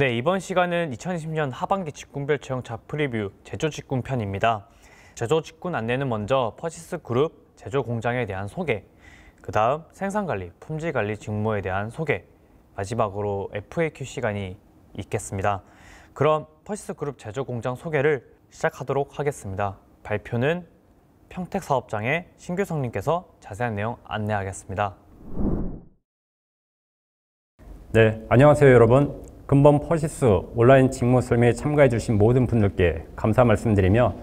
네, 이번 시간은 2020년 하반기 직군별 채용자 프리뷰 제조직군 편입니다. 제조직군 안내는 먼저 퍼시스 그룹 제조공장에 대한 소개, 그 다음 생산관리, 품질관리 직무에 대한 소개, 마지막으로 FAQ 시간이 있겠습니다. 그럼 퍼시스 그룹 제조공장 소개를 시작하도록 하겠습니다. 발표는 평택사업장의 신규성님께서 자세한 내용 안내하겠습니다. 네, 안녕하세요 여러분. 근본 퍼시스 온라인 직무 설명에 참가해 주신 모든 분들께 감사 말씀드리며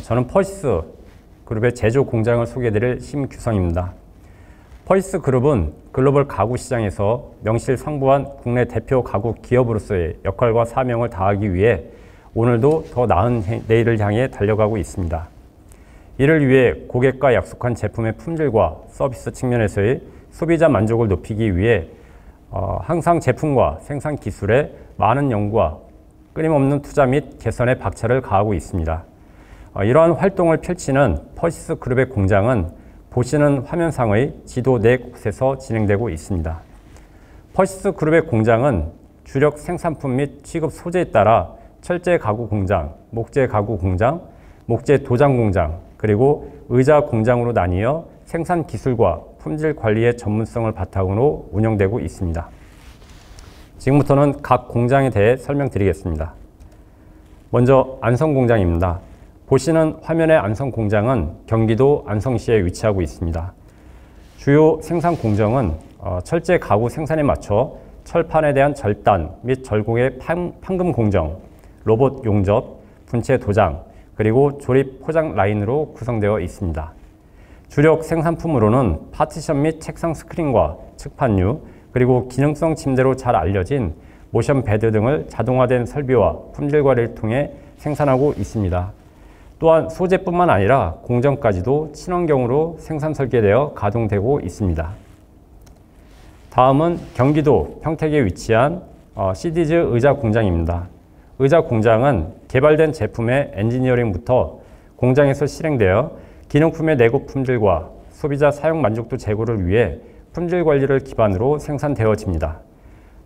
저는 퍼시스 그룹의 제조 공장을 소개해드릴 심규성입니다. 퍼시스 그룹은 글로벌 가구 시장에서 명실상부한 국내 대표 가구 기업으로서의 역할과 사명을 다하기 위해 오늘도 더 나은 내일을 향해 달려가고 있습니다. 이를 위해 고객과 약속한 제품의 품질과 서비스 측면에서의 소비자 만족을 높이기 위해 항상 제품과 생산 기술에 많은 연구와 끊임없는 투자 및 개선에 박차를 가하고 있습니다. 이러한 활동을 펼치는 퍼시스 그룹의 공장은 보시는 화면상의 지도 4곳에서 진행되고 있습니다. 퍼시스 그룹의 공장은 주력 생산품 및 취급 소재에 따라 철제 가구 공장, 목재 가구 공장, 목재 도장 공장, 그리고 의자 공장으로 나뉘어 생산 기술과 품질 관리의 전문성을 바탕으로 운영되고 있습니다. 지금부터는 각 공장에 대해 설명드리겠습니다. 먼저 안성공장입니다. 보시는 화면의 안성공장은 경기도 안성시에 위치하고 있습니다. 주요 생산 공정은 철제 가구 생산에 맞춰 철판에 대한 절단 및 절공의 판금 공정, 로봇 용접, 분체 도장, 그리고 조립 포장 라인으로 구성되어 있습니다. 주력 생산품으로는 파티션 및 책상 스크린과 측판유, 그리고 기능성 침대로 잘 알려진 모션 베드 등을 자동화된 설비와 품질 관리를 통해 생산하고 있습니다. 또한 소재뿐만 아니라 공정까지도 친환경으로 생산 설계되어 가동되고 있습니다. 다음은 경기도 평택에 위치한 시디즈 의자 공장입니다. 의자 공장은 개발된 제품의 엔지니어링부터 공장에서 실행되어 기능품의 내구 품질과 소비자 사용 만족도 제고를 위해 품질 관리를 기반으로 생산되어집니다.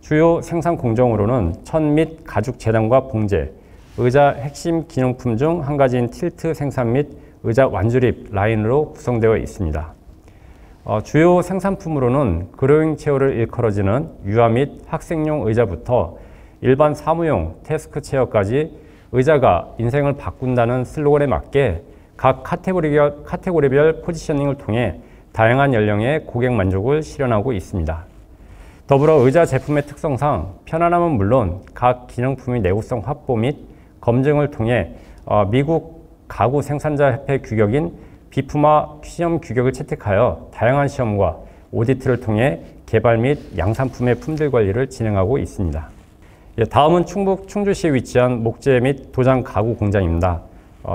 주요 생산 공정으로는 천 및 가죽 재단과 봉제, 의자 핵심 기능품 중 한 가지인 틸트 생산 및 의자 완조립 라인으로 구성되어 있습니다. 주요 생산품으로는 그로잉 체어를 일컬어지는 유아 및 학생용 의자부터 일반 사무용 데스크 체어까지 의자가 인생을 바꾼다는 슬로건에 맞게 각 카테고리별 포지셔닝을 통해 다양한 연령의 고객 만족을 실현하고 있습니다. 더불어 의자 제품의 특성상 편안함은 물론 각 기능품의 내구성 확보 및 검증을 통해 미국 가구 생산자 협회 규격인 비프마 시험 규격을 채택하여 다양한 시험과 오디트를 통해 개발 및 양산품의 품질 관리를 진행하고 있습니다. 다음은 충북 충주시에 위치한 목재 및 도장 가구 공장입니다.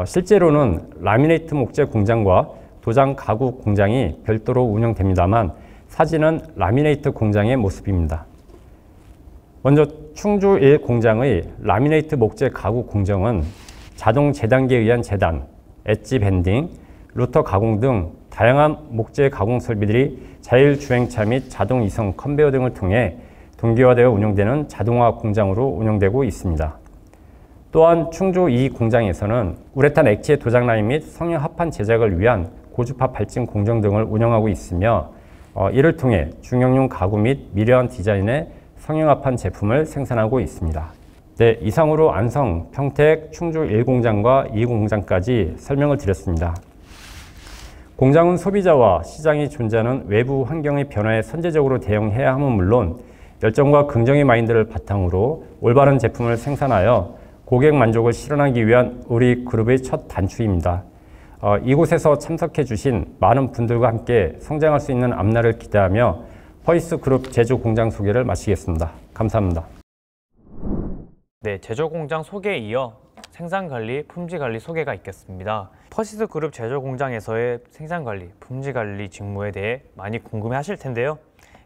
실제로는 라미네이트 목재 공장과 도장 가구 공장이 별도로 운영됩니다만 사진은 라미네이트 공장의 모습입니다. 먼저 충주 1 공장의 라미네이트 목재 가구 공정은 자동 재단기에 의한 재단, 엣지 밴딩, 루터 가공 등 다양한 목재 가공 설비들이 자율주행차 및 자동 이송 컨베이어 등을 통해 동기화되어 운영되는 자동화 공장으로 운영되고 있습니다. 또한 충주 2 공장에서는 우레탄 액체 도장 라인 및 성형 합판 제작을 위한 고주파 발진 공정 등을 운영하고 있으며 이를 통해 중형용 가구 및 미려한 디자인의 성형 합판 제품을 생산하고 있습니다. 네, 이상으로 안성, 평택, 충주 1공장과 2공장까지 설명을 드렸습니다. 공장은 소비자와 시장이 존재하는 외부 환경의 변화에 선제적으로 대응해야 함은 물론 열정과 긍정의 마인드를 바탕으로 올바른 제품을 생산하여 고객 만족을 실현하기 위한 우리 그룹의 첫 단추입니다. 이곳에서 참석해 주신 많은 분들과 함께 성장할 수 있는 앞날을 기대하며 퍼시스 그룹 제조 공장 소개를 마치겠습니다. 감사합니다. 네, 제조 공장 소개에 이어 생산관리, 품질관리 소개가 있겠습니다. 퍼시스 그룹 제조 공장에서의 생산관리, 품질관리 직무에 대해 많이 궁금해 하실 텐데요.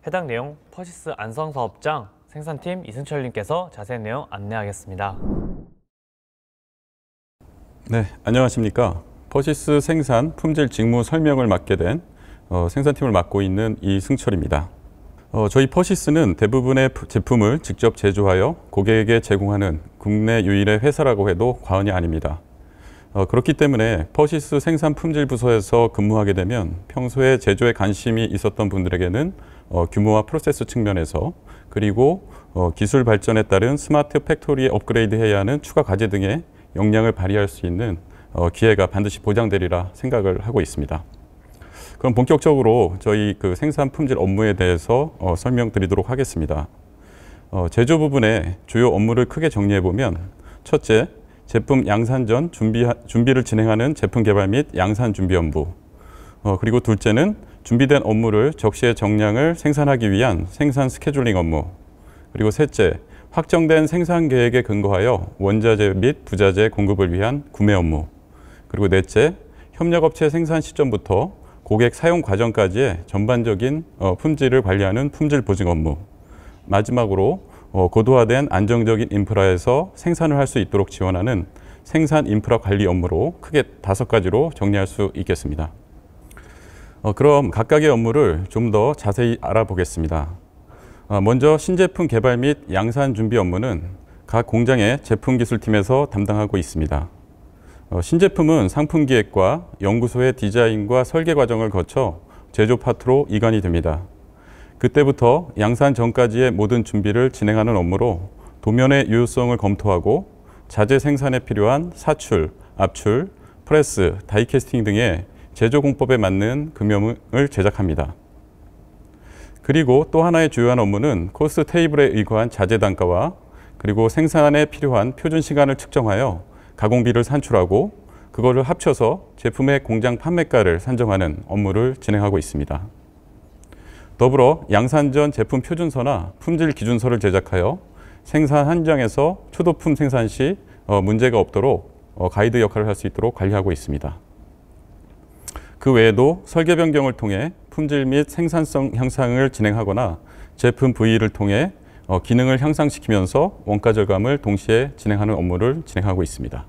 해당 내용 퍼시스 안성사업장 생산팀 이승철님께서 자세한 내용 안내하겠습니다. 네, 안녕하십니까. 퍼시스 생산 품질 직무 설명을 맡게 된 생산팀을 맡고 있는 이승철입니다. 저희 퍼시스는 대부분의 제품을 직접 제조하여 고객에게 제공하는 국내 유일의 회사라고 해도 과언이 아닙니다. 그렇기 때문에 퍼시스 생산 품질 부서에서 근무하게 되면 평소에 제조에 관심이 있었던 분들에게는 규모와 프로세스 측면에서 그리고 기술 발전에 따른 스마트 팩토리에 업그레이드해야 하는 추가 과제 등의 역량을 발휘할 수 있는 기회가 반드시 보장되리라 생각을 하고 있습니다. 그럼 본격적으로 저희 그 생산 품질 업무에 대해서 설명드리도록 하겠습니다. 제조 부분의 주요 업무를 크게 정리해 보면 첫째, 제품 양산 전 준비를 진행하는 제품 개발 및 양산 준비 업무. 그리고 둘째는 준비된 업무를 적시의 정량을 생산하기 위한 생산 스케줄링 업무. 그리고 셋째, 확정된 생산 계획에 근거하여 원자재 및 부자재 공급을 위한 구매 업무. 그리고 넷째, 협력업체 생산 시점부터 고객 사용 과정까지의 전반적인 품질을 관리하는 품질 보증 업무. 마지막으로 고도화된 안정적인 인프라에서 생산을 할 수 있도록 지원하는 생산 인프라 관리 업무로 크게 5가지로 정리할 수 있겠습니다. 그럼 각각의 업무를 좀 더 자세히 알아보겠습니다. 먼저 신제품 개발 및 양산 준비 업무는 각 공장의 제품기술팀에서 담당하고 있습니다. 신제품은 상품 기획과 연구소의 디자인과 설계 과정을 거쳐 제조 파트로 이관이 됩니다. 그때부터 양산 전까지의 모든 준비를 진행하는 업무로 도면의 유효성을 검토하고 자재 생산에 필요한 사출, 압출, 프레스, 다이캐스팅 등의 제조 공법에 맞는 금형을 제작합니다. 그리고 또 하나의 주요한 업무는 코스트 테이블에 의거한 자재 단가와 그리고 생산에 필요한 표준 시간을 측정하여 가공비를 산출하고 그거를 합쳐서 제품의 공장 판매가를 산정하는 업무를 진행하고 있습니다. 더불어 양산 전 제품 표준서나 품질 기준서를 제작하여 생산 현장에서 초도품 생산 시 문제가 없도록 가이드 역할을 할 수 있도록 관리하고 있습니다. 그 외에도 설계 변경을 통해 품질 및 생산성 향상을 진행하거나 제품 부위를 통해 기능을 향상시키면서 원가 절감을 동시에 진행하는 업무를 진행하고 있습니다.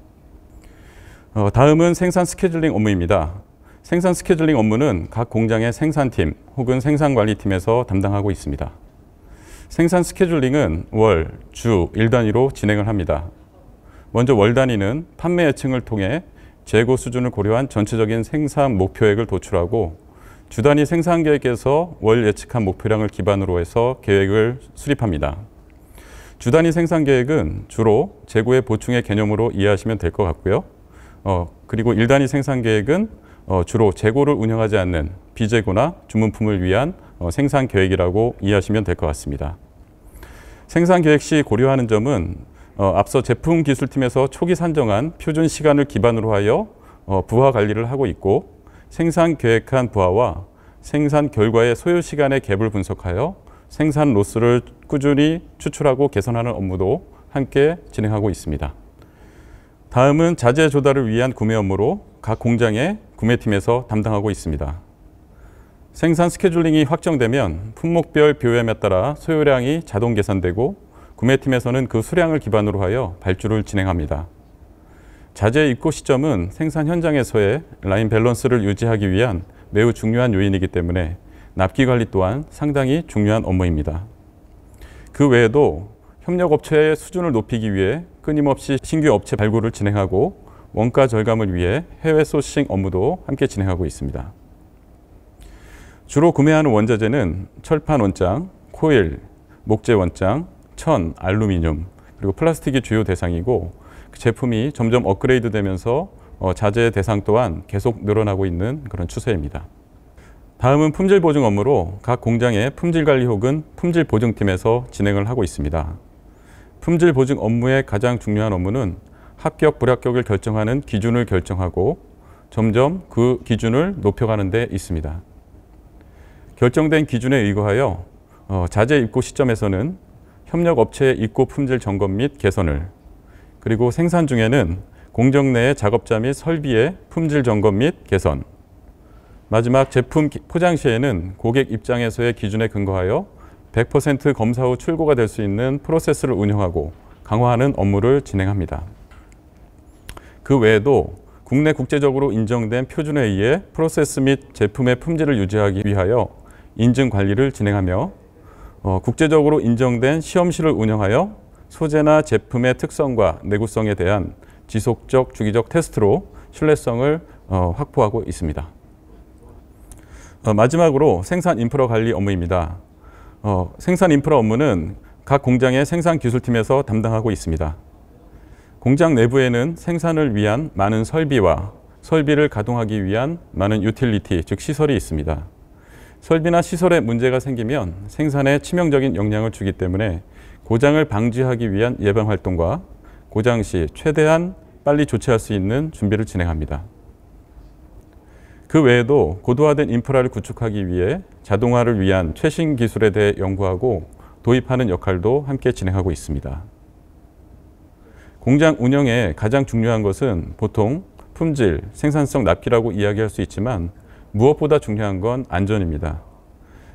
다음은 생산 스케줄링 업무입니다. 생산 스케줄링 업무는 각 공장의 생산팀 혹은 생산관리팀에서 담당하고 있습니다. 생산 스케줄링은 월, 주, 일 단위로 진행을 합니다. 먼저 월 단위는 판매 예측을 통해 재고 수준을 고려한 전체적인 생산 목표액을 도출하고 주 단위 생산 계획에서 월 예측한 목표량을 기반으로 해서 계획을 수립합니다. 주 단위 생산 계획은 주로 재고의 보충의 개념으로 이해하시면 될 것 같고요. 그리고 일 단위 생산 계획은 주로 재고를 운영하지 않는 비재고나 주문품을 위한 생산 계획이라고 이해하시면 될 것 같습니다. 생산 계획 시 고려하는 점은 앞서 제품 기술팀에서 초기 산정한 표준 시간을 기반으로 하여 부하 관리를 하고 있고 생산 계획한 부하와 생산 결과의 소요 시간의 갭을 분석하여 생산 로스를 꾸준히 추출하고 개선하는 업무도 함께 진행하고 있습니다. 다음은 자재 조달을 위한 구매 업무로 각 공장의 구매팀에서 담당하고 있습니다. 생산 스케줄링이 확정되면 품목별 비용에 따라 소요량이 자동 계산되고 구매팀에서는 그 수량을 기반으로 하여 발주를 진행합니다. 자재 입고 시점은 생산 현장에서의 라인 밸런스를 유지하기 위한 매우 중요한 요인이기 때문에 납기 관리 또한 상당히 중요한 업무입니다. 그 외에도 협력업체의 수준을 높이기 위해 끊임없이 신규 업체 발굴을 진행하고 원가 절감을 위해 해외 소싱 업무도 함께 진행하고 있습니다. 주로 구매하는 원자재는 철판 원장, 코일, 목재 원장, 천, 알루미늄, 그리고 플라스틱이 주요 대상이고 그 제품이 점점 업그레이드 되면서 자재 대상 또한 계속 늘어나고 있는 그런 추세입니다. 다음은 품질 보증 업무로 각 공장의 품질 관리 혹은 품질 보증팀에서 진행을 하고 있습니다. 품질 보증 업무의 가장 중요한 업무는 합격, 불합격을 결정하는 기준을 결정하고 점점 그 기준을 높여가는 데 있습니다. 결정된 기준에 의거하여 자재 입고 시점에서는 협력업체의 입고 품질 점검 및 개선을 그리고 생산 중에는 공정 내의 작업자 및 설비의 품질 점검 및 개선 마지막 제품 포장 시에는 고객 입장에서의 기준에 근거하여 100% 검사 후 출고가 될 수 있는 프로세스를 운영하고 강화하는 업무를 진행합니다. 그 외에도 국내 국제적으로 인정된 표준에 의해 프로세스 및 제품의 품질을 유지하기 위하여 인증 관리를 진행하며 국제적으로 인정된 시험실을 운영하여 소재나 제품의 특성과 내구성에 대한 지속적 주기적 테스트로 신뢰성을 확보하고 있습니다. 마지막으로 생산 인프라 관리 업무입니다. 생산 인프라 업무는 각 공장의 생산 기술팀에서 담당하고 있습니다. 공장 내부에는 생산을 위한 많은 설비와 설비를 가동하기 위한 많은 유틸리티, 즉 시설이 있습니다. 설비나 시설에 문제가 생기면 생산에 치명적인 영향을 주기 때문에 고장을 방지하기 위한 예방 활동과 고장 시 최대한 빨리 조치할 수 있는 준비를 진행합니다. 그 외에도 고도화된 인프라를 구축하기 위해 자동화를 위한 최신 기술에 대해 연구하고 도입하는 역할도 함께 진행하고 있습니다. 공장 운영에 가장 중요한 것은 보통 품질, 생산성 납기라고 이야기할 수 있지만 무엇보다 중요한 건 안전입니다.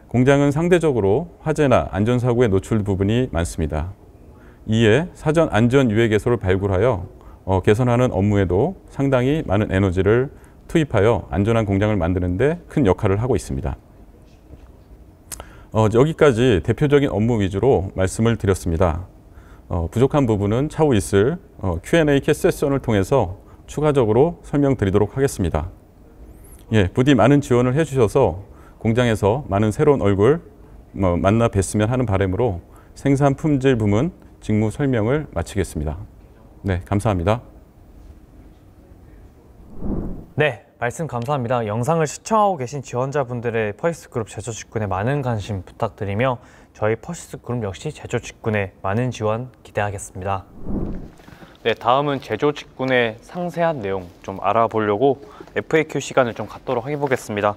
공장은 상대적으로 화재나 안전사고에 노출 부분이 많습니다. 이에 사전 안전 유해 개소를 발굴하여 개선하는 업무에도 상당히 많은 에너지를 투입하여 안전한 공장을 만드는 데 큰 역할을 하고 있습니다. 여기까지 대표적인 업무 위주로 말씀을 드렸습니다. 부족한 부분은 차후 있을 Q&A 세션을 통해서 추가적으로 설명드리도록 하겠습니다. 예, 부디 많은 지원을 해주셔서 공장에서 많은 새로운 얼굴 만나 뵀으면 하는 바람으로 생산 품질 부문 직무 설명을 마치겠습니다. 네, 감사합니다. 네, 말씀 감사합니다. 영상을 시청하고 계신 지원자분들의 퍼시스그룹 제조직군에 많은 관심 부탁드리며 저희 퍼시스그룹 역시 제조직군에 많은 지원 기대하겠습니다. 네, 다음은 제조직군의 상세한 내용 좀 알아보려고 FAQ 시간을 좀 갖도록 해보겠습니다.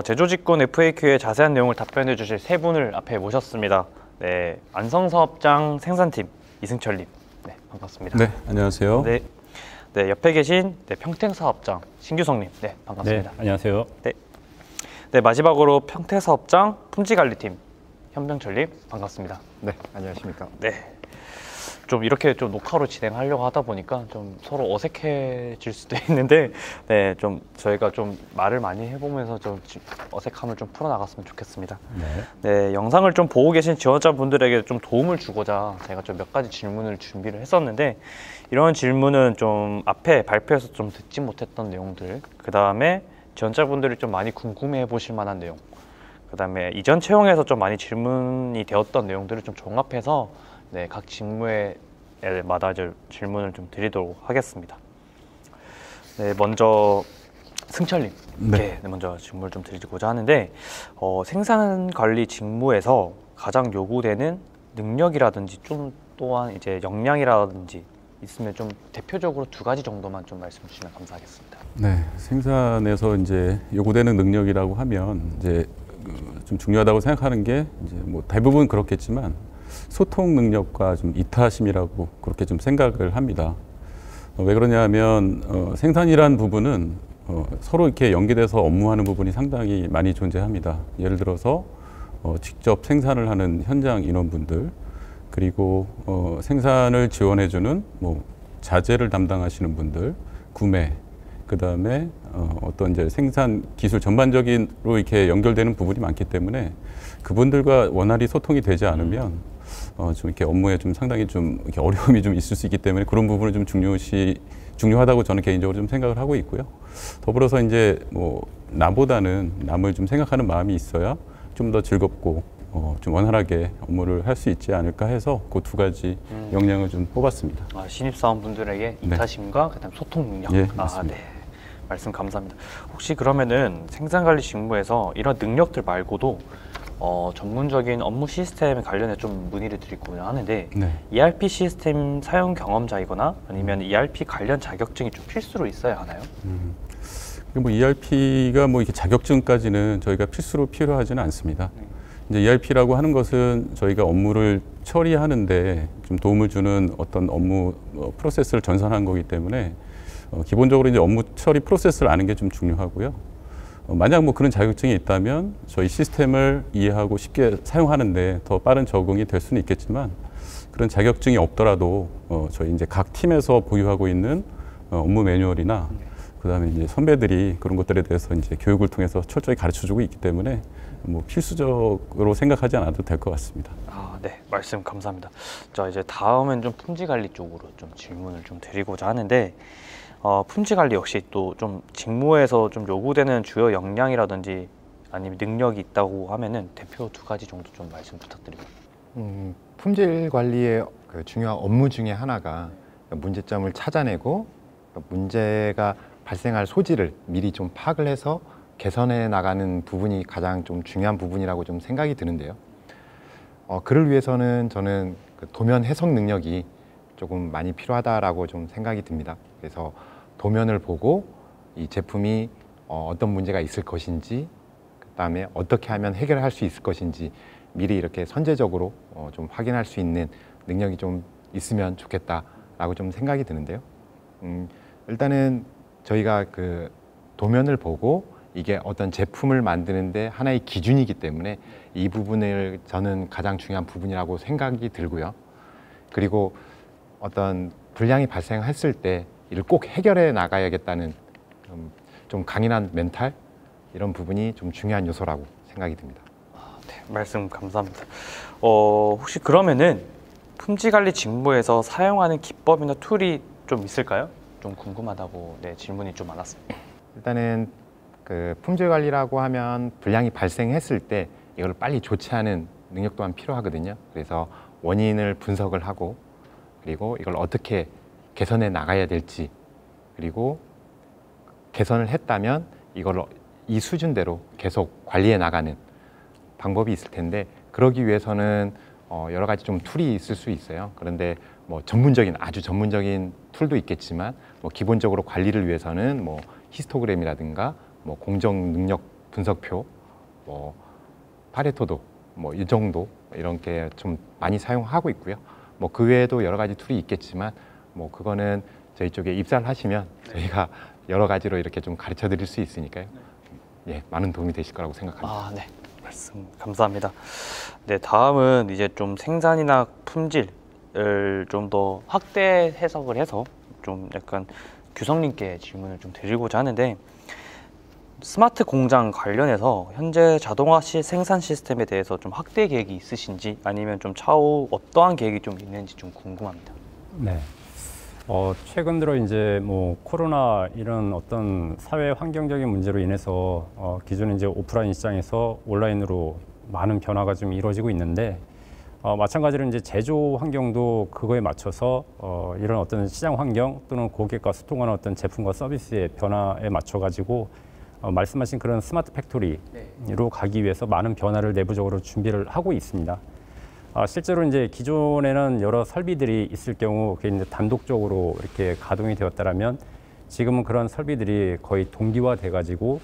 제조직군 FAQ의 자세한 내용을 답변해 주실 세 분을 앞에 모셨습니다. 네, 안성사업장 생산팀 이승철님, 네, 반갑습니다. 네, 안녕하세요. 네, 네, 옆에 계신 평택사업장 신규성님, 네, 반갑습니다. 네, 안녕하세요. 네, 네, 마지막으로 평택사업장 품질관리팀 현병철님, 반갑습니다. 네, 안녕하십니까. 네, 좀 이렇게 좀 녹화로 진행하려고 하다 보니까 좀 서로 어색해질 수도 있는데, 네, 좀 저희가 좀 말을 많이 해보면서 좀 어색함을 좀 풀어나갔으면 좋겠습니다. 네. 네, 영상을 좀 보고 계신 지원자분들에게 좀 도움을 주고자 제가 좀 몇 가지 질문을 준비를 했었는데, 이런 질문은 좀 앞에 발표에서 좀 듣지 못했던 내용들, 그 다음에 지원자분들이 좀 많이 궁금해 보실 만한 내용, 그 다음에 이전 채용에서 좀 많이 질문이 되었던 내용들을 좀 종합해서 네, 각 직무에마다 질문을 좀 드리도록 하겠습니다. 네, 먼저 승철님, 네, 먼저 질문을 좀 드리고자 하는데, 생산관리 직무에서 가장 요구되는 능력이라든지 좀 또한 이제 역량이라든지 있으면 좀 대표적으로 두 가지 정도만 좀 말씀 주시면 감사하겠습니다. 네, 생산에서 이제 요구되는 능력이라고 하면 이제 좀 중요하다고 생각하는 게 이제 뭐 대부분 그렇겠지만 소통 능력과 좀 이타심이라고 그렇게 좀 생각을 합니다. 왜 그러냐면 생산이란 부분은 서로 이렇게 연계돼서 업무하는 부분이 상당히 많이 존재합니다. 예를 들어서 직접 생산을 하는 현장 인원분들, 그리고 생산을 지원해주는 뭐 자재를 담당하시는 분들, 구매, 그 다음에 어떤 이제 생산 기술 전반적으로 이렇게 연결되는 부분이 많기 때문에 그분들과 원활히 소통이 되지 않으면 좀 이렇게 업무에 좀 상당히 좀 이렇게 어려움이 좀 있을 수 있기 때문에 그런 부분을 좀 중요하다고 저는 개인적으로 좀 생각을 하고 있고요. 더불어서 이제 뭐 나보다는 남을 좀 생각하는 마음이 있어야 좀 더 즐겁고 좀 원활하게 업무를 할 수 있지 않을까 해서 그 두 가지 역량을 좀 뽑았습니다. 신입사원분들에게 이타심과 그다음 소통 능력. 예, 맞습니다. 네. 말씀 감사합니다. 혹시 그러면은 생산관리 직무에서 이런 능력들 말고도 전문적인 업무 시스템에 관련해 좀 문의를 드리고자 하는데, 네. ERP 시스템 사용 경험자이거나 아니면 ERP 관련 자격증이 좀 필수로 있어야 하나요? 뭐 ERP가 뭐 이렇게 자격증까지는 저희가 필수로 필요하지는 않습니다. 이제 ERP라고 하는 것은 저희가 업무를 처리하는데 좀 도움을 주는 어떤 업무 프로세스를 전산한 거기 때문에 기본적으로 이제 업무 처리 프로세스를 아는 게 좀 중요하고요. 만약 뭐 그런 자격증이 있다면 저희 시스템을 이해하고 쉽게 사용하는데 더 빠른 적응이 될 수는 있겠지만, 그런 자격증이 없더라도 저희 이제 각 팀에서 보유하고 있는 업무 매뉴얼이나 그다음에 이제 선배들이 그런 것들에 대해서 이제 교육을 통해서 철저히 가르쳐주고 있기 때문에 뭐 필수적으로 생각하지 않아도 될 것 같습니다. 네, 말씀 감사합니다. 자, 이제 다음은 좀 품질 관리 쪽으로 좀 질문을 좀 드리고자 하는데, 품질 관리 역시 또 좀 직무에서 좀 요구되는 주요 역량이라든지 아니면 능력이 있다고 하면은 대표 2가지 정도 좀 말씀 부탁드립니다. 품질 관리의 그 중요한 업무 중에 하나가 문제점을 찾아내고 문제가 발생할 소지를 미리 좀 파악을 해서 개선해 나가는 부분이 가장 좀 중요한 부분이라고 좀 생각이 드는데요. 그를 위해서는 저는 그 도면 해석 능력이 조금 많이 필요하다라고 좀 생각이 듭니다. 그래서 도면을 보고 이 제품이 어떤 문제가 있을 것인지, 그다음에 어떻게 하면 해결할 수 있을 것인지 미리 이렇게 선제적으로 좀 확인할 수 있는 능력이 좀 있으면 좋겠다라고 좀 생각이 드는데요. 일단은 저희가 그 도면을 보고 이게 어떤 제품을 만드는데 하나의 기준이기 때문에 이 부분을 저는 가장 중요한 부분이라고 생각이 들고요. 그리고 어떤 불량이 발생했을 때 이를 꼭 해결해 나가야겠다는 좀 강인한 멘탈, 이런 부분이 좀 중요한 요소라고 생각이 듭니다. 네, 말씀 감사합니다. 혹시 그러면은 품질관리 직무에서 사용하는 기법이나 툴이 좀 있을까요? 좀 궁금하다고 질문이 좀 많았습니다. 일단은 그 품질 관리라고 하면 불량이 발생했을 때 이걸 빨리 조치하는 능력 또한 필요하거든요. 그래서 원인을 분석을 하고, 그리고 이걸 어떻게 개선해 나가야 될지, 그리고 개선을 했다면 이걸 이 수준대로 계속 관리해 나가는 방법이 있을 텐데, 그러기 위해서는 여러 가지 좀 툴이 있을 수 있어요. 그런데 뭐 아주 전문적인 툴도 있겠지만, 뭐 기본적으로 관리를 위해서는 뭐 히스토그램이라든가 뭐 공정 능력 분석표, 뭐 파레토도 뭐 이 정도 이런 게 좀 많이 사용하고 있고요. 뭐 그 외에도 여러 가지 툴이 있겠지만, 뭐 그거는 저희 쪽에 입사를 하시면 저희가 여러 가지로 이렇게 좀 가르쳐 드릴 수 있으니까요. 예, 많은 도움이 되실 거라고 생각합니다. 네, 말씀 감사합니다. 네, 다음은 이제 좀 생산이나 품질을 좀 더 확대 해석을 해서 좀 약간 규성님께 질문을 좀 드리고자 하는데, 스마트 공장 관련해서 현재 자동화 생산 시스템에 대해서 좀 확대 계획이 있으신지, 아니면 좀 차후 어떠한 계획이 좀 있는지 좀 궁금합니다. 네. 최근 들어 이제 뭐 코로나 이런 어떤 사회 환경적인 문제로 인해서 기존 이제 오프라인 시장에서 온라인으로 많은 변화가 좀 이루어지고 있는데, 마찬가지로 이제 제조 환경도 그거에 맞춰서 이런 어떤 시장 환경 또는 고객과 소통하는 어떤 제품과 서비스의 변화에 맞춰 가지고 말씀하신 그런 스마트 팩토리로 가기 위해서 많은 변화를 내부적으로 준비를 하고 있습니다. 실제로 이제 기존에는 여러 설비들이 있을 경우 그게 이제 단독적으로 이렇게 가동이 되었다라면, 지금은 그런 설비들이 거의 동기화돼 가지고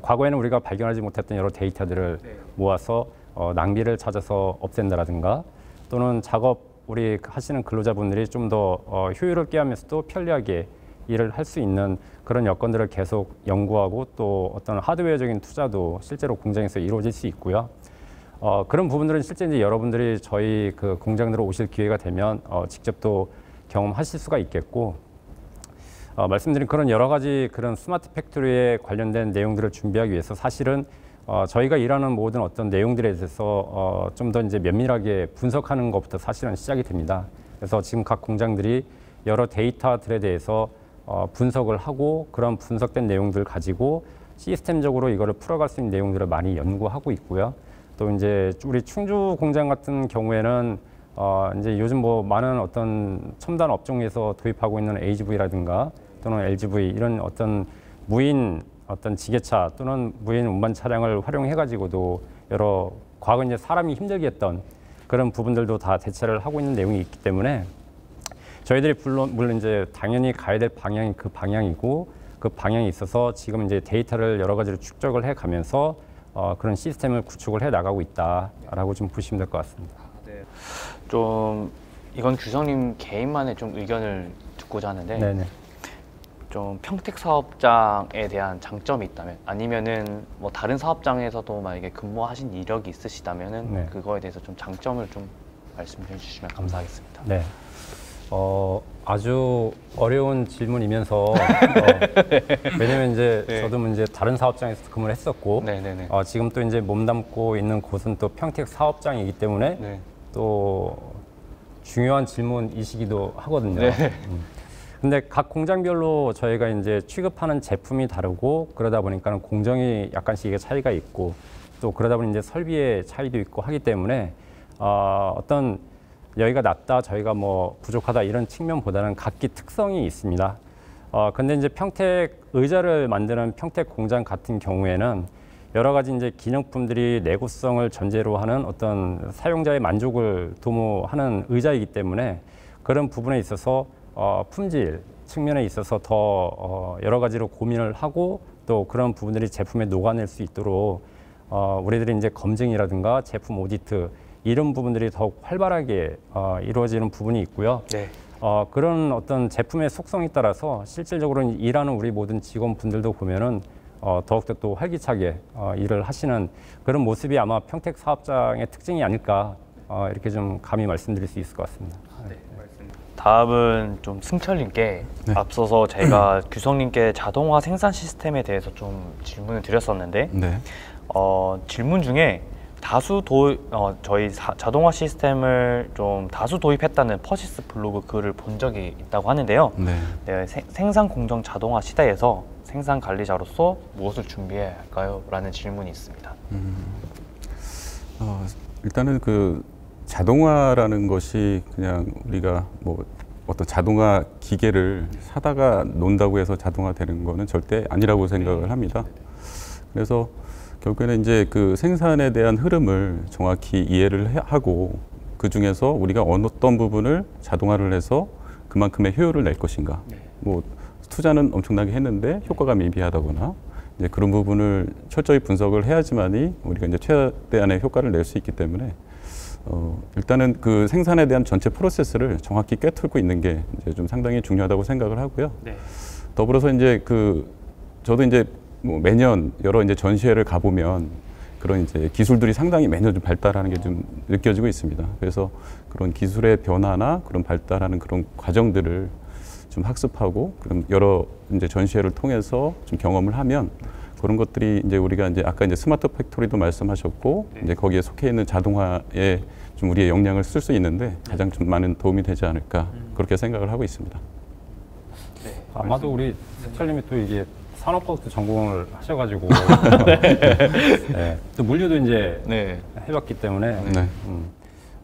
과거에는 우리가 발견하지 못했던 여러 데이터들을 모아서 낭비를 찾아서 없앤다라든가, 또는 우리 하시는 근로자분들이 좀 더 효율을 하면서도 편리하게 일을 할 수 있는 그런 여건들을 계속 연구하고, 또 어떤 하드웨어적인 투자도 실제로 공장에서 이루어질 수 있고요. 그런 부분들은 실제 이제 여러분들이 저희 그 공장으로 오실 기회가 되면 직접 또 경험하실 수가 있겠고, 말씀드린 그런 여러 가지 그런 스마트 팩토리에 관련된 내용들을 준비하기 위해서 사실은 저희가 일하는 모든 어떤 내용들에 대해서 좀 더 이제 면밀하게 분석하는 것부터 사실은 시작이 됩니다. 그래서 지금 각 공장들이 여러 데이터들에 대해서 분석을 하고, 그런 분석된 내용들을 가지고 시스템적으로 이거를 풀어갈 수 있는 내용들을 많이 연구하고 있고요. 또 이제 우리 충주 공장 같은 경우에는 이제 요즘 뭐 많은 어떤 첨단 업종에서 도입하고 있는 AGV라든가 또는 LGV 이런 어떤 무인 어떤 지게차 또는 무인 운반 차량을 활용해 가지고도 여러 과거 이제 사람이 힘들게 했던 그런 부분들도 다 대체를 하고 있는 내용이 있기 때문에, 저희들이 물론 이제 당연히 가야 될 방향이 그 방향이고, 그 방향에 있어서 지금 이제 데이터를 여러 가지로 축적을 해 가면서 그런 시스템을 구축을 해 나가고 있다라고 좀 보시면 될 것 같습니다. 네. 좀 이건 규성님 개인만의 좀 의견을 듣고자 하는데, 네네. 좀 평택 사업장에 대한 장점이 있다면, 아니면은 뭐 다른 사업장에서도 만약에 근무하신 이력이 있으시다면은 네. 그거에 대해서 좀 장점을 좀 말씀해 주시면 감사하겠습니다. 네. 아주 어려운 질문이면서 왜냐면 이제 저도 이제 다른 사업장에서 근무를 했었고 네네네. 지금 또 이제 몸담고 있는 곳은 또 평택 사업장이기 때문에 네. 또 중요한 질문이시기도 하거든요. 네. 근데 각 공장별로 저희가 이제 취급하는 제품이 다르고 그러다 보니까 공정이 약간씩 이게 차이가 있고 또 그러다 보니 이제 설비의 차이도 있고 하기 때문에 어떤 여기가 낮다, 저희가 뭐 부족하다 이런 측면보다는 각기 특성이 있습니다. 근데 이제 평택 의자를 만드는 평택 공장 같은 경우에는 여러 가지 이제 기능품들이 내구성을 전제로 하는 어떤 사용자의 만족을 도모하는 의자이기 때문에 그런 부분에 있어서 품질 측면에 있어서 더 여러 가지로 고민을 하고 또 그런 부분들이 제품에 녹아낼 수 있도록 우리들이 이제 검증이라든가 제품 오디트 이런 부분들이 더욱 활발하게 이루어지는 부분이 있고요. 네. 그런 어떤 제품의 속성에 따라서 실질적으로 일하는 우리 모든 직원분들도 보면은 더욱더 또 활기차게 일을 하시는 그런 모습이 아마 평택 사업장의 특징이 아닐까 이렇게 좀 감히 말씀드릴 수 있을 것 같습니다. 다음은 좀 승철님께 앞서서 제가 규성님께 자동화 생산 시스템에 대해서 좀 질문을 드렸었는데 네. 질문 중에 저희 자동화 시스템을 좀 다수 도입했다는 퍼시스 블로그 글을 본 적이 있다고 하는데요. 네. 네, 생산 공정 자동화 시대에서 생산 관리자로서 무엇을 준비해야 할까요? 라는 질문이 있습니다. 일단은 그 자동화라는 것이 그냥 우리가 뭐 어떤 자동화 기계를 사다가 논다고 해서 자동화 되는 거는 절대 아니라고 생각을 합니다. 그래서 결국에는 이제 그 생산에 대한 흐름을 정확히 이해를 하고 그 중에서 우리가 어떤 부분을 자동화를 해서 그만큼의 효율을 낼 것인가. 뭐 투자는 엄청나게 했는데 효과가 미비하다거나 이제 그런 부분을 철저히 분석을 해야지만이 우리가 이제 최대한의 효과를 낼 수 있기 때문에 일단은 그 생산에 대한 전체 프로세스를 정확히 꿰뚫고 있는 게 이제 좀 상당히 중요하다고 생각을 하고요. 네. 더불어서 이제 저도 이제 뭐 매년 여러 이제 전시회를 가보면 그런 이제 기술들이 상당히 매년 좀 발달하는 게 좀 느껴지고 있습니다. 그래서 그런 기술의 변화나 그런 발달하는 그런 과정들을 좀 학습하고 그럼 여러 이제 전시회를 통해서 좀 경험을 하면 그런 것들이 이제 우리가 이제 아까 이제 스마트 팩토리도 말씀하셨고 이제 거기에 속해 있는 자동화에 좀 우리의 역량을 쓸 수 있는데 가장 좀 많은 도움이 되지 않을까 그렇게 생각을 하고 있습니다. 네. 아마도 우리 승철님이 또 이게 산업과학도 전공을 하셔가지고 네. 또 물류도 이제 네. 해봤기 때문에 네.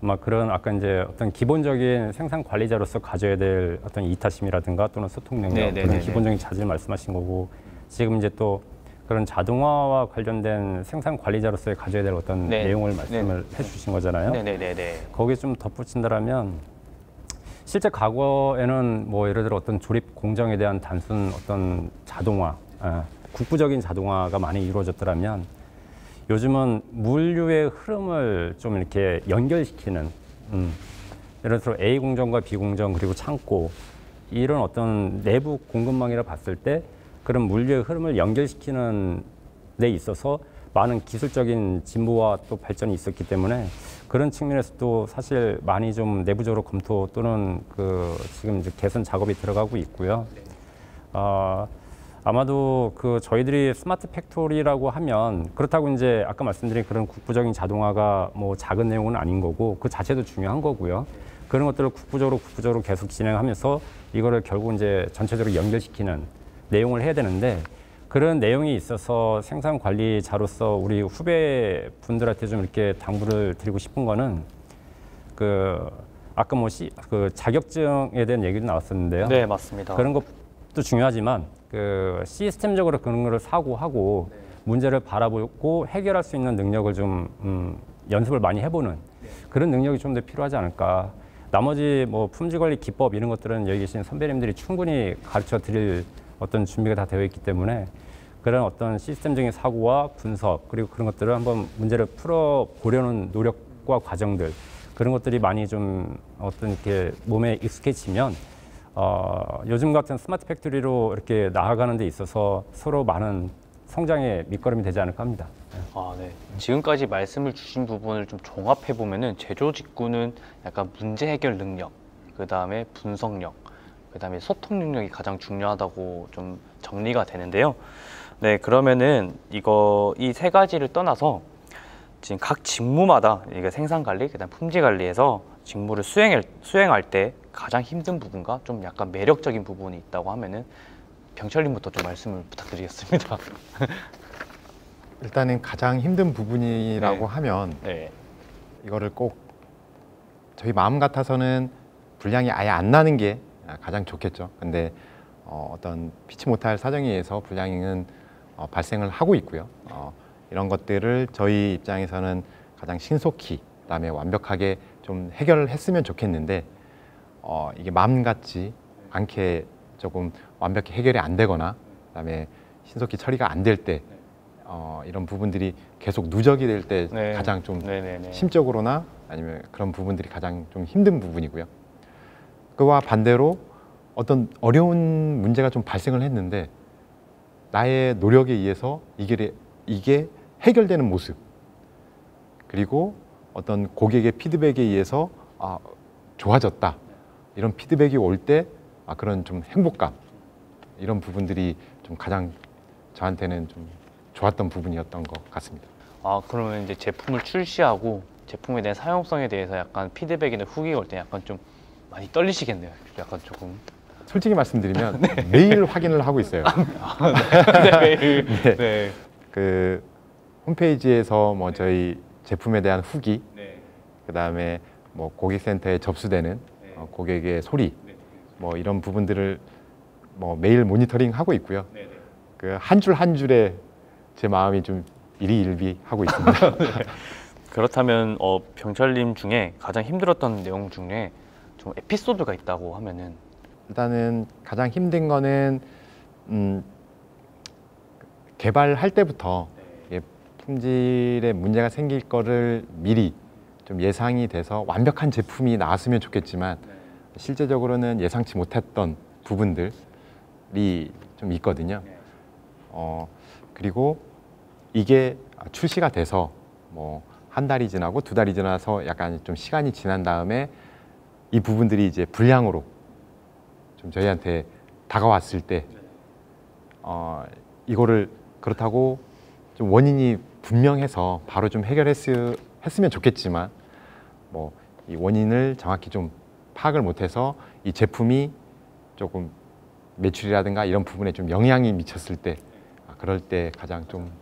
아마 그런 아까 이제 어떤 기본적인 생산 관리자로서 가져야 될 어떤 이타심이라든가 또는 소통 능력 그런 기본적인 자질을 말씀하신 거고 지금 이제 또 그런 자동화와 관련된 생산 관리자로서의 가져야 될 어떤 내용을 말씀을 해주신 거잖아요. 네네네네. 거기에 좀 덧붙인다라면 실제 과거에는 뭐 예를 들어 어떤 조립 공정에 대한 단순 어떤 자동화, 국부적인 자동화가 많이 이루어졌더라면 요즘은 물류의 흐름을 좀 이렇게 연결시키는 예를 들어 A 공정과 B 공정 그리고 창고 이런 어떤 내부 공급망이라 봤을 때 그런 물류의 흐름을 연결시키는 데 있어서 많은 기술적인 진보와 또 발전이 있었기 때문에 그런 측면에서도 사실 많이 좀 내부적으로 검토 또는 지금 이제 개선 작업이 들어가고 있고요. 아마도 저희들이 스마트 팩토리라고 하면 그렇다고 이제 아까 말씀드린 그런 국부적인 자동화가 뭐 작은 내용은 아닌 거고 그 자체도 중요한 거고요. 그런 것들을 국부적으로 계속 진행하면서 이거를 결국 이제 전체적으로 연결시키는 내용을 해야 되는데 그런 내용이 있어서 생산 관리자로서 우리 후배 분들한테 좀 이렇게 당부를 드리고 싶은 거는 아까 뭐 자격증에 대한 얘기도 나왔었는데요. 네, 맞습니다. 그런 것도 중요하지만 시스템적으로 그런 거를 사고하고 문제를 바라보고 해결할 수 있는 능력을 좀 연습을 많이 해보는 그런 능력이 좀 더 필요하지 않을까. 나머지 뭐 품질 관리 기법 이런 것들은 여기 계신 선배님들이 충분히 가르쳐 드릴 어떤 준비가 다 되어 있기 때문에 그런 어떤 시스템적인 사고와 분석 그리고 그런 것들을 한번 문제를 풀어 보려는 노력과 과정들 그런 것들이 많이 좀 어떤 이렇게 몸에 익숙해지면 요즘 같은 스마트 팩토리로 이렇게 나아가는 데 있어서 서로 많은 성장의 밑거름이 되지 않을까 합니다. 네. 지금까지 말씀을 주신 부분을 좀 종합해 보면은 제조 직구는 약간 문제 해결 능력 그 다음에 분석력, 그 다음에 소통 능력이 가장 중요하다고 좀 정리가 되는데요. 네, 그러면은 이 세 가지를 떠나서 지금 각 직무마다 이게 생산 관리, 그다음 품질 관리에서 직무를 수행할 때 가장 힘든 부분과 좀 약간 매력적인 부분이 있다고 하면은 병철님부터 좀 말씀을 부탁드리겠습니다. 일단은 가장 힘든 부분이라고 네. 하면 네, 이거를 꼭 저희 마음 같아서는 불량이 아예 안 나는 게 가장 좋겠죠. 근데 어떤 피치 못할 사정에 의해서 불량은 발생을 하고 있고요. 이런 것들을 저희 입장에서는 가장 신속히 그다음에 완벽하게 좀 해결을 했으면 좋겠는데 이게 마음 같지 않게 조금 완벽히 해결이 안 되거나 그다음에 신속히 처리가 안 될 때 이런 부분들이 계속 누적이 될 때 네. 가장 좀 네네네. 심적으로나 아니면 그런 부분들이 가장 좀 힘든 부분이고요. 그와 반대로 어떤 어려운 문제가 좀 발생을 했는데 나의 노력에 의해서 이게 해결되는 모습, 그리고 어떤 고객의 피드백에 의해서 좋아졌다, 이런 피드백이 올 때 그런 좀 행복감, 이런 부분들이 좀 가장 저한테는 좀 좋았던 부분이었던 것 같습니다. 그러면 이제 제품을 출시하고 제품에 대한 사용성에 대해서 약간 피드백이나 후기가 올 때 약간 좀 많이 떨리시겠네요. 약간 조금. 솔직히 말씀드리면 매일 확인을 하고 있어요. 네, 매일. 네. 네. 그 홈페이지에서 뭐 저희 제품에 대한 후기, 그다음에 뭐 고객센터에 접수되는 고객의 소리, 뭐 이런 부분들을 뭐 매일 모니터링 하고 있고요. 그 한 줄 한 줄에 제 마음이 좀 일희일비하고 있습니다. 그렇다면 병철님 중에 가장 힘들었던 내용 중에 좀 에피소드가 있다고 하면은 일단은 가장 힘든 거는 개발할 때부터 이게 품질에 문제가 생길 거를 미리 좀 예상이 돼서 완벽한 제품이 나왔으면 좋겠지만 실제적으로는 예상치 못했던 부분들이 좀 있거든요. 그리고 이게 출시가 돼서 뭐 한 달이 지나고 두 달이 지나서 약간 좀 시간이 지난 다음에 이 부분들이 이제 불량으로 좀 저희한테 다가왔을 때 이거를 그렇다고 좀 원인이 분명해서 바로 좀 해결했으면 좋겠지만 뭐 이 원인을 정확히 좀 파악을 못해서 이 제품이 조금 매출이라든가 이런 부분에 좀 영향이 미쳤을 때 그럴 때 가장 좀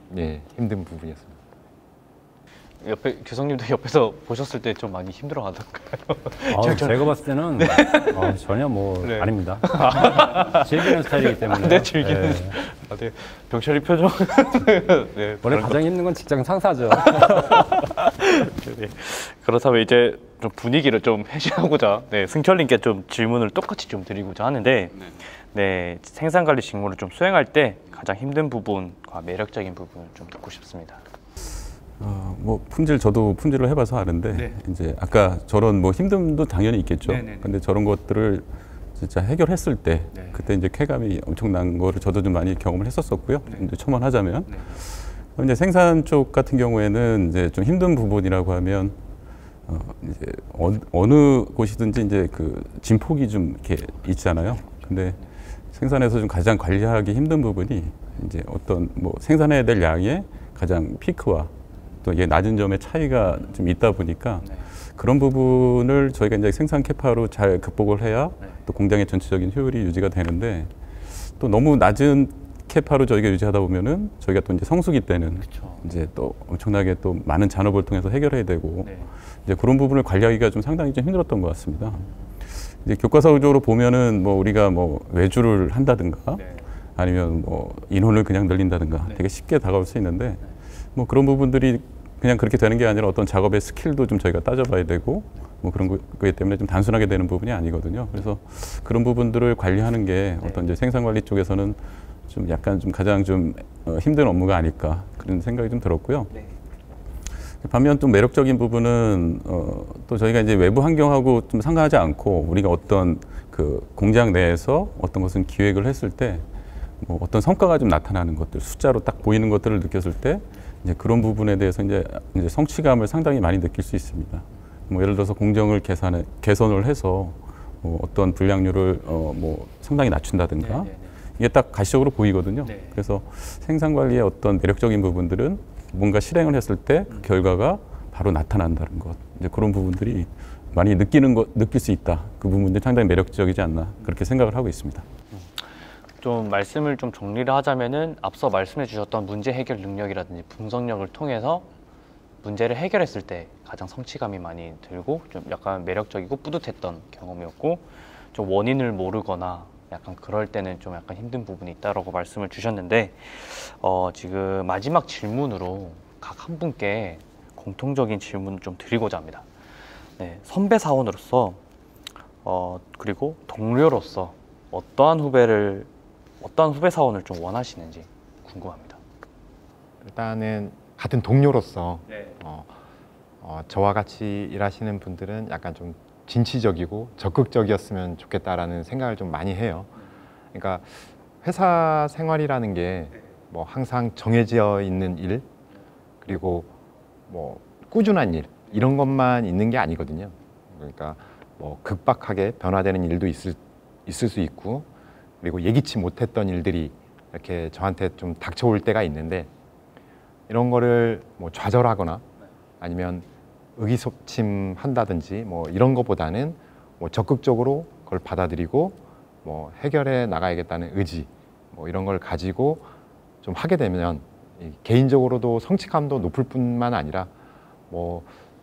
힘든 부분이었습니다. 옆에 교성님도 옆에서 보셨을 때 좀 많이 힘들어 하던가요? 제가 봤을 때는 전혀 네. 아닙니다. 즐기는 스타일이기 때문에. 네, 즐기는. 네. 병철이 표정. 네, 원래 가장 힘든 건 직장 상사죠. 네. 그렇다면 이제 좀 분위기를 좀 해소하고자 승철님께 좀 질문을 똑같이 좀 드리고자 하는데 생산관리 직무를 좀 수행할 때 가장 힘든 부분과 매력적인 부분을 좀 듣고 싶습니다. 뭐 저도 품질을 해봐서 아는데 이제 아까 저런 뭐 힘듦도 당연히 있겠죠. 근데 저런 것들을 진짜 해결했을 때 그때 이제 쾌감이 엄청난 거를 저도 좀 많이 경험을 했었었고요. 이제 첨언하자면 이제 생산 쪽 같은 경우에는 이제 좀 힘든 부분이라고 하면 이제 어느 곳이든지 이제 그 진폭이 좀 이렇게 있잖아요. 근데 생산에서 좀 가장 관리하기 힘든 부분이 이제 어떤 뭐 생산해야 될 양의 가장 피크와 또 이게 낮은 점의 차이가 좀 있다 보니까 그런 부분을 저희가 이제 생산 캐파로 잘 극복을 해야 또 공장의 전체적인 효율이 유지가 되는데 또 너무 낮은 캐파로 저희가 유지하다 보면은 저희가 또 이제 성수기 때는 이제 또 엄청나게 또 많은 잔업을 통해서 해결해야 되고 이제 그런 부분을 관리하기가 좀 상당히 좀 힘들었던 것 같습니다. 이제 교과서적으로 보면은 뭐 우리가 뭐 외주를 한다든가 아니면 뭐 인원을 그냥 늘린다든가 되게 쉽게 다가올 수 있는데 뭐 그런 부분들이 그냥 그렇게 되는 게 아니라 어떤 작업의 스킬도 좀 저희가 따져봐야 되고 뭐 그런 거기 때문에 좀 단순하게 되는 부분이 아니거든요. 그래서 그런 부분들을 관리하는 게 어떤 이제 생산관리 쪽에서는 좀 약간 좀 가장 좀 힘든 업무가 아닐까 그런 생각이 좀 들었고요. 반면 또 매력적인 부분은 또 저희가 이제 외부 환경하고 좀 상관하지 않고 우리가 어떤 그 공장 내에서 어떤 것은 기획을 했을 때 뭐 어떤 성과가 좀 나타나는 것들, 숫자로 딱 보이는 것들을 느꼈을 때 이제 그런 부분에 대해서 이제 성취감을 상당히 많이 느낄 수 있습니다. 뭐 예를 들어서 공정을 개선을 해서 어떤 분량률을 뭐 상당히 낮춘다든가 네. 이게 딱 가시적으로 보이거든요. 네. 그래서 생산 관리의 어떤 매력적인 부분들은 뭔가 실행을 했을 때 그 결과가 바로 나타난다는 것. 이제 그런 부분들이 많이 느낄 수 있다. 그 부분들이 상당히 매력적이지 않나 그렇게 생각을 하고 있습니다. 좀 말씀을 좀 정리를 하자면은 앞서 말씀해 주셨던 문제 해결 능력이라든지 분석력을 통해서 문제를 해결했을 때 가장 성취감이 많이 들고 좀 약간 매력적이고 뿌듯했던 경험이었고, 좀 원인을 모르거나 약간 그럴 때는 좀 약간 힘든 부분이 있다라고 말씀을 주셨는데, 지금 마지막 질문으로 각 한 분께 공통적인 질문을 좀 드리고자 합니다. 네, 선배 사원으로서 그리고 동료로서 어떠한 후배 사원을 좀 원하시는지 궁금합니다. 일단은 같은 동료로서 네. 저와 같이 일하시는 분들은 약간 좀 진취적이고 적극적이었으면 좋겠다라는 생각을 좀 많이 해요. 그러니까 회사 생활이라는 게 뭐 항상 정해져 있는 일, 그리고 뭐 꾸준한 일, 이런 것만 있는 게 아니거든요. 그러니까 뭐 급박하게 변화되는 일도 있을 수 있고, 그리고 예기치 못했던 일들이 이렇게 저한테 좀 닥쳐올 때가 있는데, 이런 거를 뭐 좌절하거나 아니면 의기소침한다든지 뭐 이런 것보다는 뭐 적극적으로 그걸 받아들이고 뭐 해결해 나가야겠다는 의지, 뭐 이런 걸 가지고 좀 하게 되면 개인적으로도 성취감도 높을 뿐만 아니라 뭐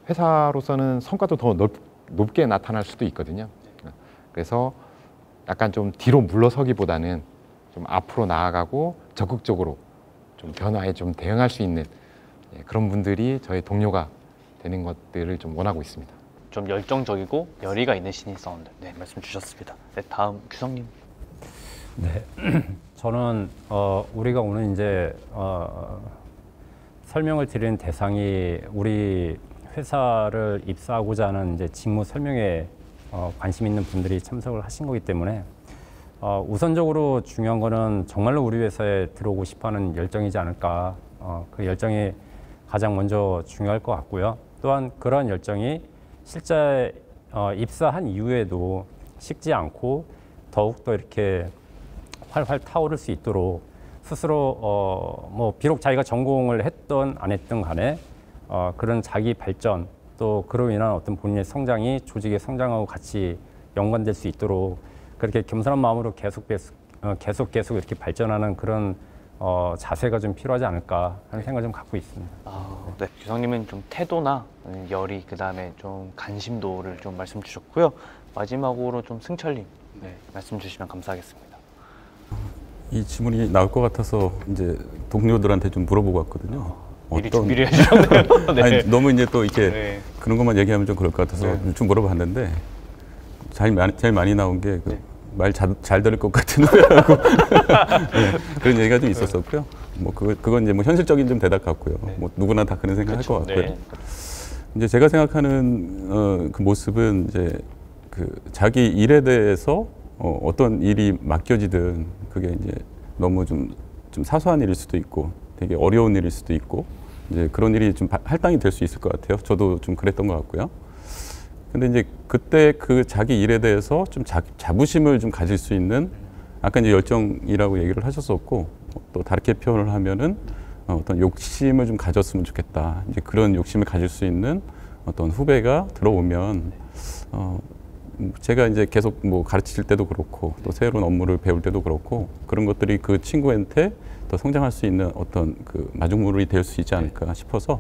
회사로서는 성과도 더 높게 나타날 수도 있거든요. 그래서 약간 좀 뒤로 물러서기보다는 좀 앞으로 나아가고 적극적으로 좀 변화에 좀 대응할 수 있는 그런 분들이 저의 동료가 되는 것들을 좀 원하고 있습니다. 좀 열정적이고 열의가 있는 신입 사원들, 네, 말씀 주셨습니다. 네, 다음 규성님. 네, 저는 우리가 오늘 이제 설명을 드리는 대상이 우리 회사를 입사하고자 하는 이제 직무 설명에 관심 있는 분들이 참석을 하신 거기 때문에 우선적으로 중요한 거는 정말로 우리 회사에 들어오고 싶어하는 열정이지 않을까. 그 열정이 가장 먼저 중요할 것 같고요. 또한 그러한 열정이 실제 입사한 이후에도 식지 않고 더욱더 이렇게 활활 타오를 수 있도록 스스로 뭐 비록 자기가 전공을 했던 안 했던 간에 그런 자기 발전, 또 그로 인한 어떤 본인의 성장이 조직의 성장하고 같이 연관될 수 있도록 그렇게 겸손한 마음으로 계속 이렇게 발전하는 그런 자세가 좀 필요하지 않을까 하는 생각을 좀 갖고 있습니다. 네, 규성님은 좀 태도나 열의, 그 다음에 좀 관심도를 좀 말씀 주셨고요. 마지막으로 좀 승철님, 네, 말씀 주시면 감사하겠습니다. 이 질문이 나올 것 같아서 이제 동료들한테 좀 물어보고 왔거든요. 미리 준비를 해주셨네요. 네. 아니, 너무 이제 또 이렇게 네. 그런 것만 얘기하면 좀 그럴 것 같아서 좀 물어봤는데 제일 많이 나온 게 말 잘 들을 것 같은 후배라고 네, 그런 얘기가 좀 있었었고요. 뭐 그건 이제 뭐 현실적인 좀 대답 같고요. 뭐 누구나 다 그런 생각할 것 같고요. 네. 이제 제가 생각하는 그 모습은 이제 그 자기 일에 대해서 어떤 일이 맡겨지든 그게 이제 너무 좀 사소한 일일 수도 있고 되게 어려운 일일 수도 있고 이제 그런 일이 좀 할당이 될 수 있을 것 같아요. 저도 좀 그랬던 것 같고요. 근데 이제 그때 그 자기 일에 대해서 좀 자부심을 좀 가질 수 있는 아까 이제 열정이라고 얘기를 하셨었고 또 다르게 표현을 하면은 어떤 욕심을 좀 가졌으면 좋겠다. 이제 그런 욕심을 가질 수 있는 어떤 후배가 들어오면 제가 이제 계속 뭐 가르칠 때도 그렇고 또 새로운 업무를 배울 때도 그렇고 그런 것들이 그 친구한테 더 성장할 수 있는 어떤 그 마중물이 될 수 있지 않을까 싶어서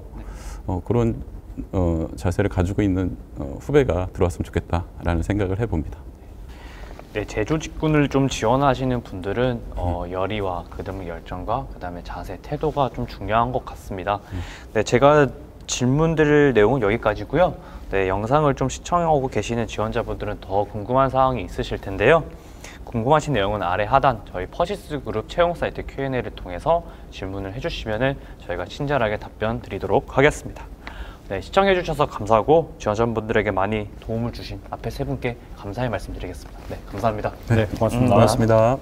그런 자세를 가지고 있는 후배가 들어왔으면 좋겠다라는 생각을 해봅니다. 네, 제조 직군을 좀 지원하시는 분들은 열의와 그다음에 열정과 그다음에 자세, 태도가 좀 중요한 것 같습니다. 네, 제가 질문 드릴 내용은 여기까지고요. 네, 영상을 좀 시청하고 계시는 지원자분들은 더 궁금한 사항이 있으실 텐데요. 궁금하신 내용은 아래 하단 저희 퍼시스 그룹 채용 사이트 Q&A를 통해서 질문을 해주시면 저희가 친절하게 답변 드리도록 하겠습니다. 네, 시청해주셔서 감사하고 지원자분들에게 많이 도움을 주신 앞에 세 분께 감사의 말씀드리겠습니다. 네, 감사합니다. 네, 고맙습니다. 고맙습니다.